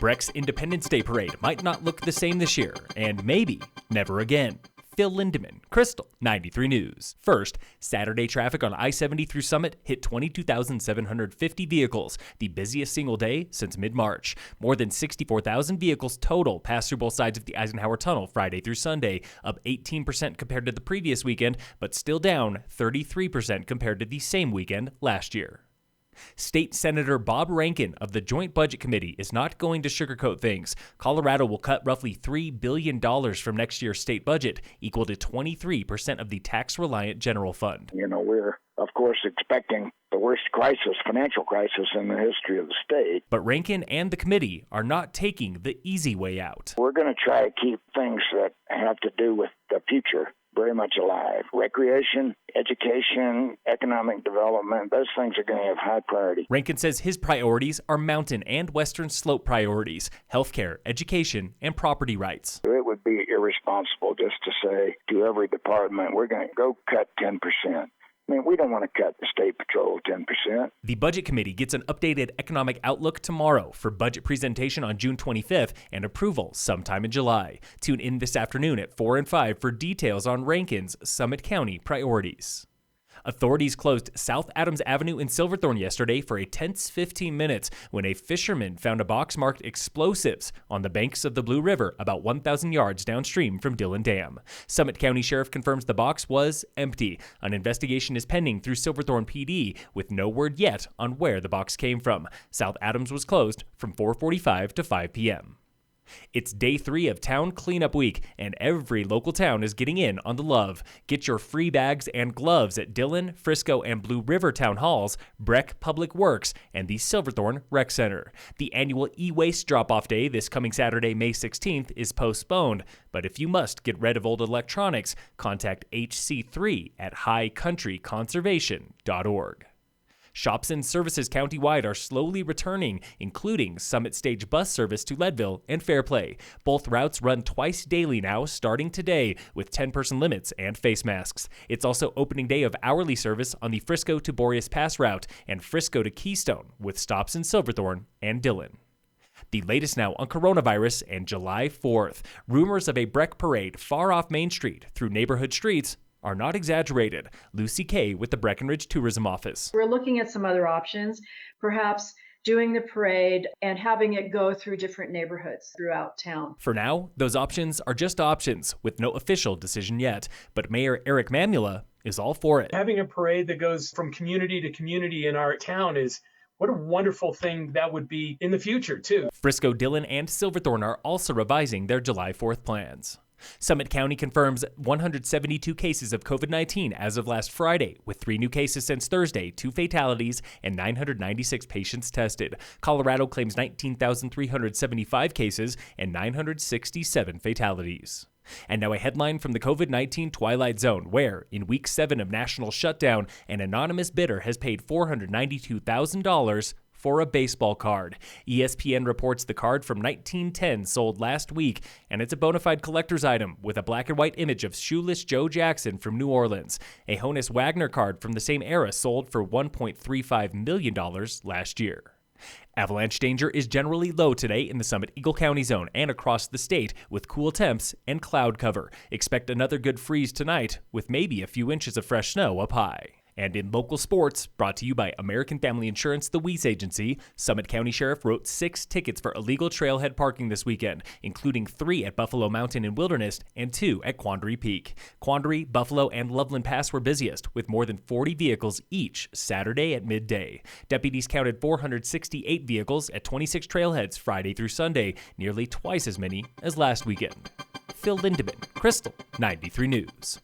Breck's Independence Day parade might not look the same this year, and maybe never again. Phil Lindeman, Krystal, 93 News. First, Saturday traffic on I-70 through Summit hit 22,750 vehicles, the busiest single day since mid-March. More than 64,000 vehicles total passed through both sides of the Eisenhower Tunnel Friday through Sunday, up 18% compared to the previous weekend, but still down 33% compared to the same weekend last year. State Senator Bob Rankin of the Joint Budget Committee is not going to sugarcoat things. Colorado will cut roughly $3 billion from next year's state budget, equal to 23% of the tax-reliant general fund. We're, of course, expecting the worst financial crisis in the history of the state. But Rankin and the committee are not taking the easy way out. We're going to try to keep things that have to do with the future very much alive. Recreation, education, economic development, those things are going to have high priority. Rankin says his priorities are mountain and western slope priorities, healthcare, education, and property rights. It would be irresponsible just to say to every department, we're going to go cut 10%. We don't want to cut the state patrol 10%. The Budget Committee gets an updated economic outlook tomorrow for budget presentation on June 25th and approval sometime in July. Tune in this afternoon at 4 and 5 for details on Rankin's Summit County priorities. Authorities closed South Adams Avenue in Silverthorne yesterday for a tense 15 minutes when a fisherman found a box marked explosives on the banks of the Blue River about 1,000 yards downstream from Dillon Dam. Summit County Sheriff confirms the box was empty. An investigation is pending through Silverthorne PD with no word yet on where the box came from. South Adams was closed from 4:45 to 5 p.m. It's day 3 of Town Cleanup Week, and every local town is getting in on the love. Get your free bags and gloves at Dillon, Frisco, and Blue River Town Halls, Breck Public Works, and the Silverthorne Rec Center. The annual e-waste drop-off day this coming Saturday, May 16th, is postponed, but if you must get rid of old electronics, contact HC3 at highcountryconservation.org. Shops and services countywide are slowly returning, including Summit Stage bus service to Leadville and Fairplay. Both routes run twice daily now, starting today, with 10-person limits and face masks. It's also opening day of hourly service on the Frisco to Boreas Pass route and Frisco to Keystone, with stops in Silverthorne and Dillon. The latest now on coronavirus and July 4th. Rumors of a Breck parade far off Main Street through neighborhood streets are not exaggerated. Lucy Kay with the Breckenridge Tourism Office. We're looking at some other options, perhaps doing the parade and having it go through different neighborhoods throughout town. For now, those options are just options with no official decision yet, but Mayor Eric Mamula is all for it. Having a parade that goes from community to community in our town is what a wonderful thing that would be in the future, too. Frisco, Dillon, and Silverthorne are also revising their July 4th plans. Summit County confirms 172 cases of COVID-19 as of last Friday, with 3 new cases since Thursday, 2 fatalities, and 996 patients tested. Colorado claims 19,375 cases and 967 fatalities. And now a headline from the COVID-19 Twilight Zone, where, in week 7 of national shutdown, an anonymous bidder has paid $492,000 for a baseball card. ESPN reports the card from 1910 sold last week, and it's a bona fide collector's item with a black and white image of shoeless Joe Jackson from New Orleans. A Honus Wagner card from the same era sold for $1.35 million last year. Avalanche danger is generally low today in the Summit Eagle County zone and across the state with cool temps and cloud cover. Expect another good freeze tonight with maybe a few inches of fresh snow up high. And in local sports, brought to you by American Family Insurance, the Weiss Agency, Summit County Sheriff wrote 6 tickets for illegal trailhead parking this weekend, including 3 at Buffalo Mountain and Wilderness and 2 at Quandary Peak. Quandary, Buffalo, and Loveland Pass were busiest, with more than 40 vehicles each Saturday at midday. Deputies counted 468 vehicles at 26 trailheads Friday through Sunday, nearly twice as many as last weekend. Phil Lindeman, Krystal, 93 News.